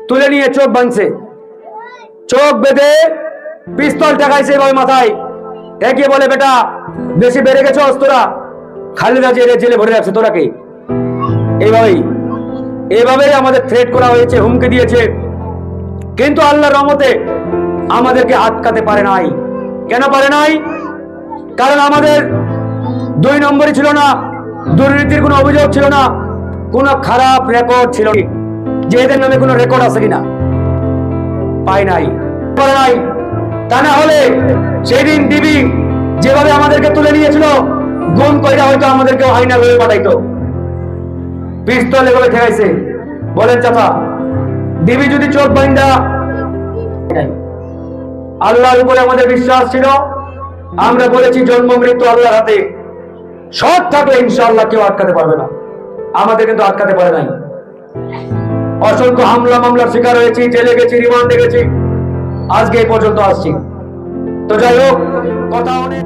তুলে নিয়ে চোখ বাঁধছে, চোখ বেঁধে পিস্তল ঠেকাইছে এভাবে মাথায়, একে বলে বেটা বেশি বেড়ে গেছে তোরা, খালেদা জেলে ভরে রাখছে তোরা কে? এইভাবেই আমাদের থ্রেট করা হয়েছে, হুমকি দিয়েছে। কিন্তু আল্লাহর রহমতে আমাদেরকে আটকাতে পারে নাই। কেন পারে নাই? কারণ আমাদের 2 নম্বরই ছিল না, দুর্নীতির কোনো অভিযোগ ছিল না, কোনো খারাপ রেকর্ড ছিল না, যে এদের নামে কোনো রেকর্ড আছে কিনা পাই নাই, পারে নাই। তা না হলে সেদিন ডিবি যেভাবে আমাদেরকে তুলে নিয়েছিল, গুম কইরা হয়তো আমাদেরকে আয়না হয়ে পাঠাইতো। পিস্তল এভাবে ঠেকাইছে। বলেন চাচা, ডিবি যদি চোখ বাইন্দা, আল্লাহর উপরে আমাদের বিশ্বাস ছিল। আমরা বলেছি জন্ম মৃত্যু আল্লাহর হাতে, সৎ থাকলে ইনশাআল্লাহ কেউ আটকাতে পারবে না। আমাদের কিন্তু আটকাতে পারে নাই। অসংখ্য হামলা মামলার শিকার হয়েছি, জেলে গেছি, রিমান্ডে গেছি, আজকে এই পর্যন্ত আসছি। তো যাই হোক, কথা অনেক।